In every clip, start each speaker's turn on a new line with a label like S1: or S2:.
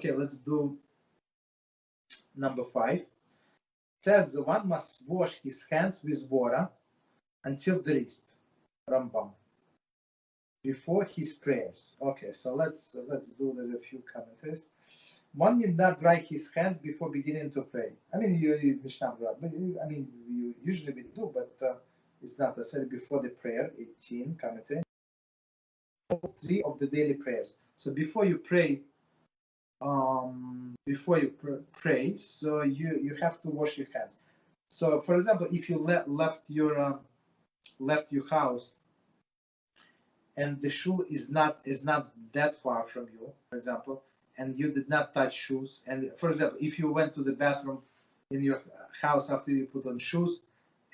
S1: Okay, let's do number 5. It says one must wash his hands with water until the wrist, Rambam, before his prayers. Okay, so let's do a few commentaries. One need not dry his hands before beginning to pray. I mean, you usually we do, but it's not necessary before the prayer. 18 commentary. 3 of the daily prayers. So before you pray, so you have to wash your hands. So, for example, if you left your house and the shul is not that far from you, for example, and you did not touch shoes, and for example, if you went to the bathroom in your house after you put on shoes,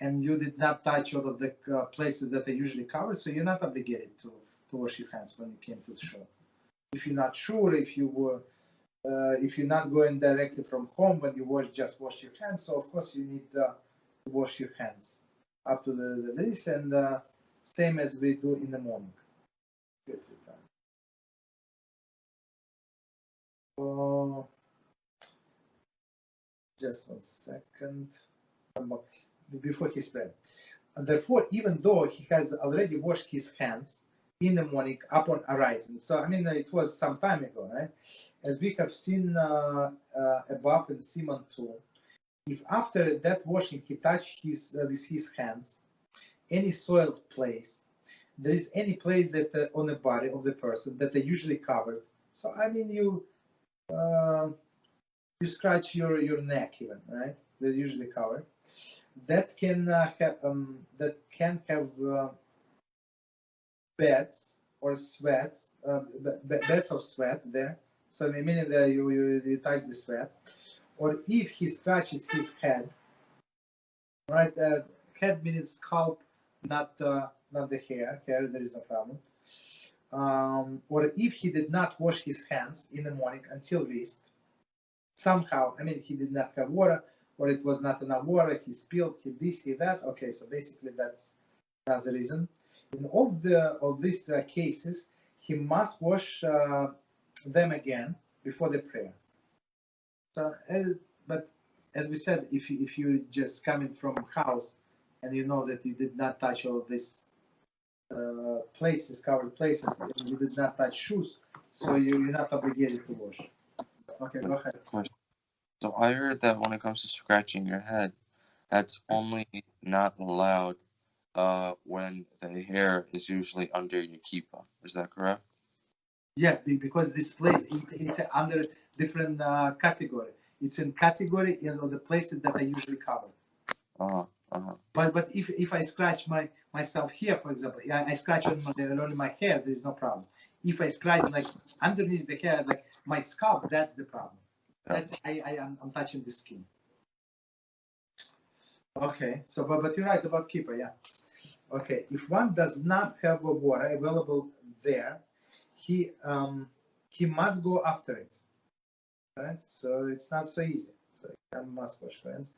S1: and you did not touch all of the places that are usually covered, so you're not obligated to wash your hands when you came to the shul. If you're not sure, if you're not going directly from home when you just wash your hands, so of course you need to wash your hands up to the wrist, and same as we do in the morning. Just 1 second. Before his prayer. Therefore, even though he has already washed his hands in the morning upon arising, so I mean it was some time ago, right? As we have seen above in Siman 2, if after that washing he touched with his hands any soiled place, there is any place that on the body of the person that they usually covered. So I mean you scratch your neck even, right? They're usually covered. That can have beds or sweats, beds of sweat there. So meaning that you touch the sweat, or if he scratches his head, right? Head means scalp, not the hair. Hair, there is no problem. Or if he did not wash his hands in the morning until wrist, somehow, I mean, he did not have water, or it was not enough water, he spilled, he this, he that. Okay, so basically that's the reason. In all of these cases, he must wash them again before the prayer. So, but as we said, if you just coming from house and you know that you did not touch all these places, covered places, and you did not touch shoes, so you're not obligated to wash. Okay, go ahead.
S2: So I heard that when it comes to scratching your head, that's only not allowed when the hair is usually under your kippah. Is that correct?
S1: Yes, because this place it's under different category. It's in category the places that are usually covered. But if I scratch myself here, for example, I scratch on my hair, there is no problem. If I scratch like underneath the hair, like my scalp, that's the problem. That's I'm touching the skin. Okay, so but you're right about kippah, yeah. Okay, if one does not have water available there, he must go after it. Right? So it's not so easy. So he must wash hands.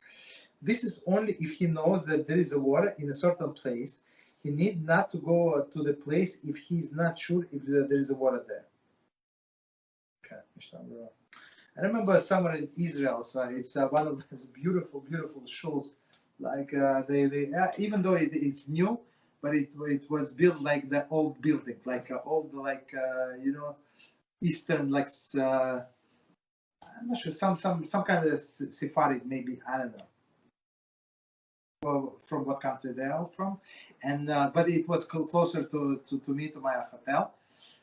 S1: This is only if he knows that there is a water in a certain place. He need not to go to the place if he is not sure if there is a water there. Okay. I remember somewhere in Israel, so it's one of those beautiful shuls. Like they even though it's new, but it was built like the old building, like old Eastern like I'm not sure some kind of Sephardic maybe, I don't know. From what country they are from, and but it was closer to me, to my hotel,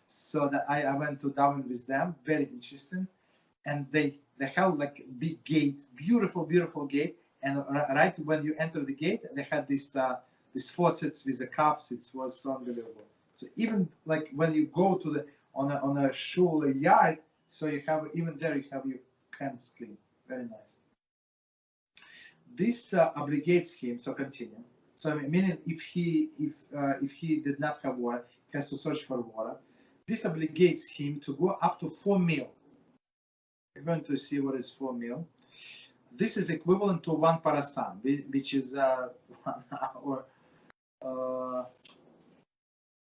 S1: so that I went to Davening with them. Very interesting, and they held like big gates, beautiful gate, and right when you enter the gate, they had this faucets with the cups. It was so unbelievable. So even like when you go to the on a shul yard, so you have even there you have your hands clean. Very nice. This obligates him. So continue. So meaning if he did not have water, he has to search for water. This obligates him to go up to 4 mil. We're going to see what is 4 mil. This is equivalent to 1 parasan, which is 1 hour.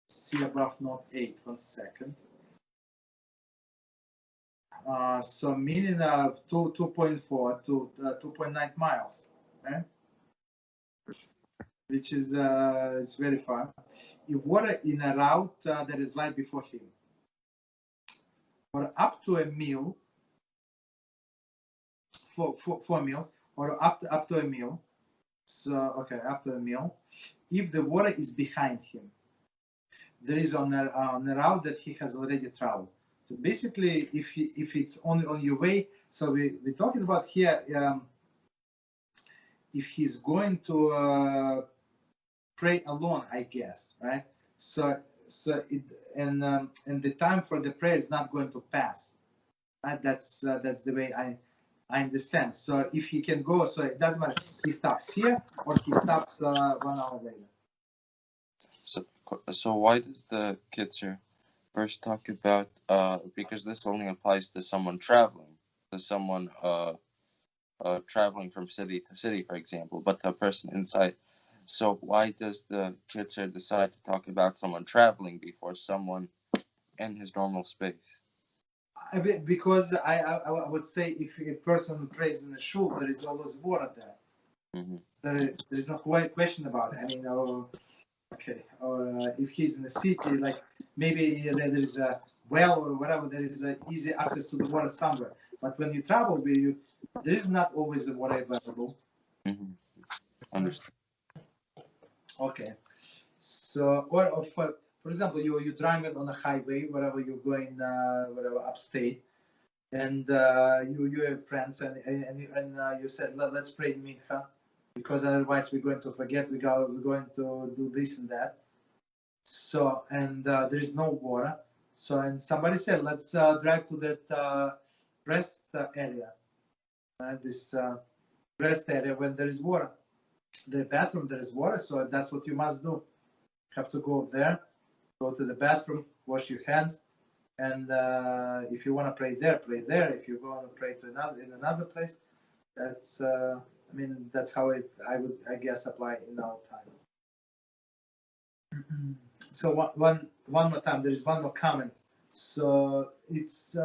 S1: See above note 8. 1 second. So meaning 2.4 to 2.9 miles, right? Which is it's very far. If water in a route that is light before him, or up to a meal, four meals, or up to a meal. So okay, after a meal, if the water is behind him, there is on a route that he has already traveled. So basically, if it's only on your way, so we're talking about here, if he's going to pray alone, I guess, right? So it and the time for the prayer is not going to pass. Right? That's the way I understand. So if he can go, so it doesn't matter. He stops here or he stops 1 hour later.
S2: So why does the Kitzur first talk about because this only applies to someone traveling, to someone traveling from city to city, for example, but to a person inside. So why does the Kitzur decide to talk about someone traveling before someone in his normal space?
S1: Because I would say if a person prays in a shul, there is always water there.
S2: Mm-hmm.
S1: There is no question about it. I mean, okay, or if he's in the city, like maybe there is a well or whatever, there is easy access to the water somewhere. But when you travel, there is not always the water available.
S2: Mm-hmm. Understood.
S1: Okay, so or for example, you driving on a highway, wherever you're going, whatever upstate, and you have friends, and you said let's pray mincha, because otherwise we're going to forget. We're going to do this and that. So and there is no water. So and somebody said let's drive to that rest area, this rest area when there is water. The bathroom there is water, so that's what you must do. You have to go there, go to the bathroom, wash your hands, and if you want to pray there, pray there. If you want to pray in another place, that's I mean that's how I guess apply in our time. So one more time, there is one more comment. So it's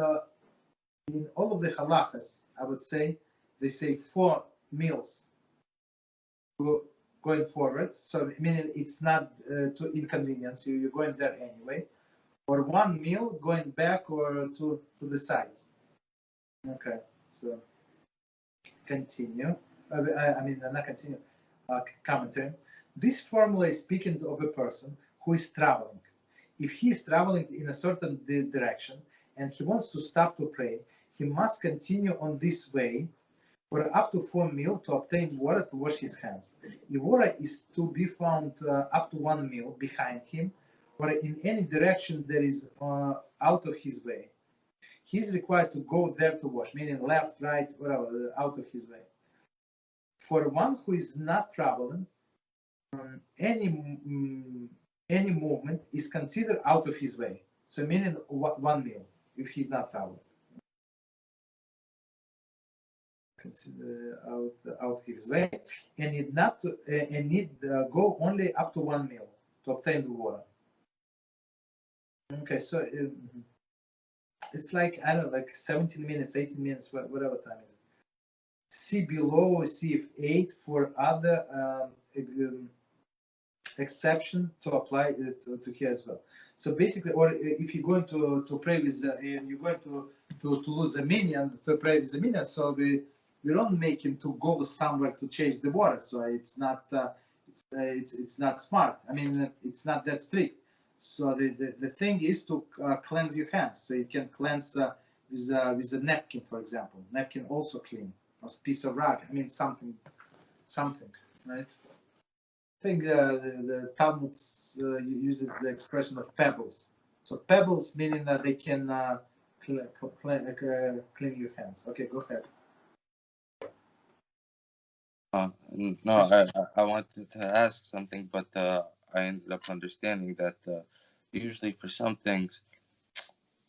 S1: in all of the halachas, I would say they say 4 meals going forward. So meaning it's not to inconvenience you. You're going there anyway. Or 1 meal going back or to the sides. Okay, so continue. I mean, not continue. Commentary. This formula is speaking of a person who is traveling. If he is traveling in a certain direction and he wants to stop to pray, he must continue on this way for up to 4 meals to obtain water to wash his hands. If water is to be found up to 1 meal behind him, or in any direction that is out of his way, he is required to go there to wash, meaning left, right, whatever, out of his way. For one who is not traveling, any movement is considered out of his way. So meaning 1 meal if he's not traveling. Consider out of his way, and need go only up to 1 meal to obtain the water. Okay, so it's like I don't know, like 17 minutes, 18 minutes, whatever time it is. See below, see if 8 for other exception to apply to here as well. So basically, or if you're going to pray with, you're going to lose a minyan to pray with a minyan, so we don't make him to go somewhere to change the water. So it's not it's not smart. I mean, it's not that strict. So the thing is to cleanse your hands. So you can cleanse with a napkin, for example. Napkin also clean, or piece of rag. I mean something, right? I think the Talmud uses the expression of pebbles. So pebbles meaning that they can clean your hands. Okay, go ahead.
S2: No, I wanted to ask something, but I ended up understanding that usually for some things,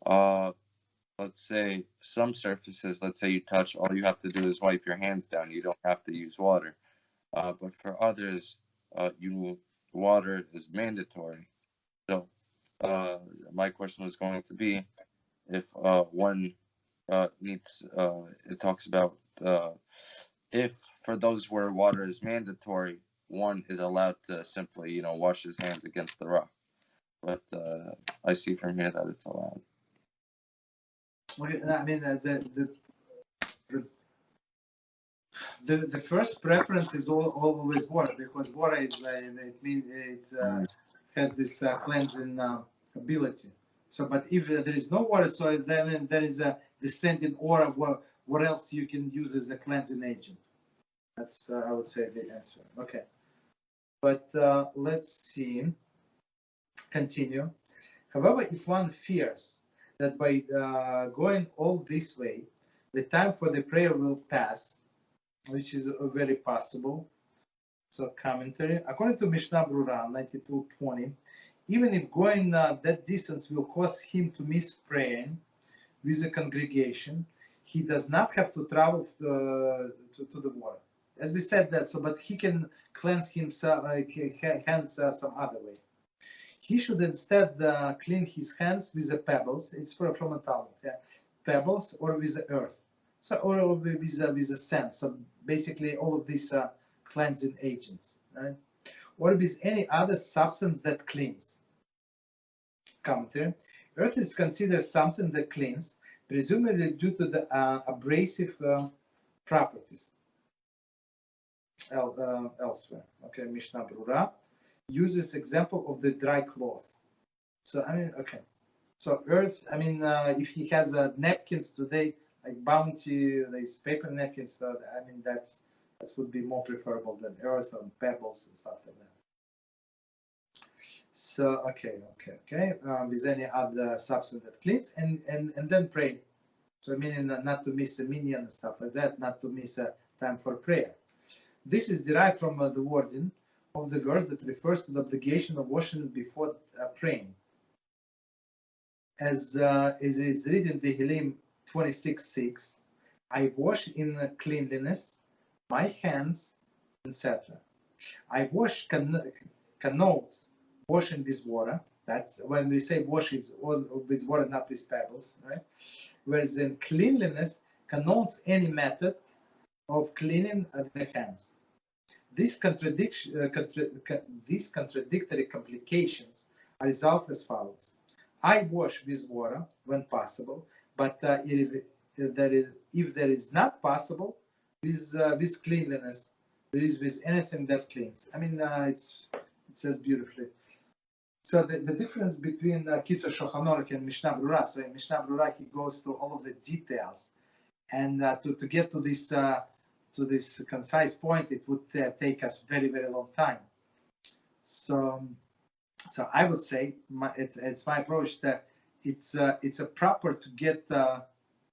S2: let's say some surfaces, let's say you touch, all you have to do is wipe your hands down. You don't have to use water. But for others, water is mandatory. So my question was going to be if one it talks about if for those where water is mandatory, one is allowed to simply, wash his hands against the rock. But I see from here that it's allowed.
S1: I mean, the first preference is always water, because water is it means it has this cleansing ability. So, but if there is no water, so then there is a descending aura. What else you can use as a cleansing agent? That's I would say the answer. Okay, but let's see. Continue. However, if one fears that by going all this way, the time for the prayer will pass, which is very possible. So commentary. According to Mishnah Brura 92:20, even if going that distance will cause him to miss praying with the congregation, he does not have to travel to the water. As we said that, so but he can cleanse himself, hands some other way. He should instead clean his hands with the pebbles. It's from a Talmud, pebbles, or with the earth, so or with the sand. So basically, all of these cleansing agents, right? Or with any other substance that cleans. Commentary: earth is considered something that cleans, presumably due to the abrasive properties. Elsewhere, okay, Mishnah Brura uses example of the dry cloth. So I mean, okay, so earth. I mean, if he has napkins today, like Bounty, these paper napkins, I mean that would be more preferable than earth or pebbles and stuff like that. So okay. With any other substance that cleans, and then pray. So meaning not to miss a minyan and stuff like that, not to miss a time for prayer. This is derived from the wording of the verse that refers to the obligation of washing before praying. As it is written in Tehillim 26:6, I wash in cleanliness my hands, etc. I wash connotes washing with water. That's when we say wash, it's all with water, not with pebbles, right? Whereas in cleanliness connotes any method of cleaning the hands. These contradictory complications are resolved as follows: I wash with water when possible, but if there is not possible, with cleanliness, there is with anything that cleans. I mean, it says beautifully. So the difference between Kitzur Shulchan Aruch and Mishnah Brura. So in Mishnah Brura, he goes through all of the details, and to get to this concise point, it would take us very, very long time. So I would say it's my approach that it's a proper to get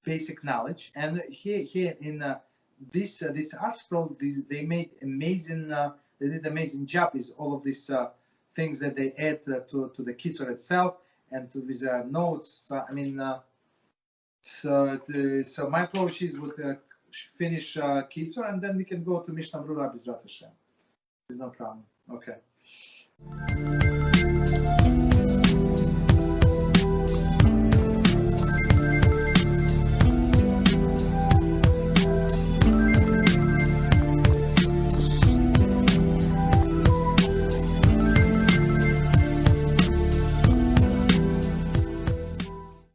S1: basic knowledge. And here in this art scroll, they made amazing. They did amazing job with all of these things that they add to the Kitzur itself and to these notes. So I mean, so my approach is with finish Kitzur, and then we can go to Mishnah Brura Beezrat HaShem. There's no problem. Okay.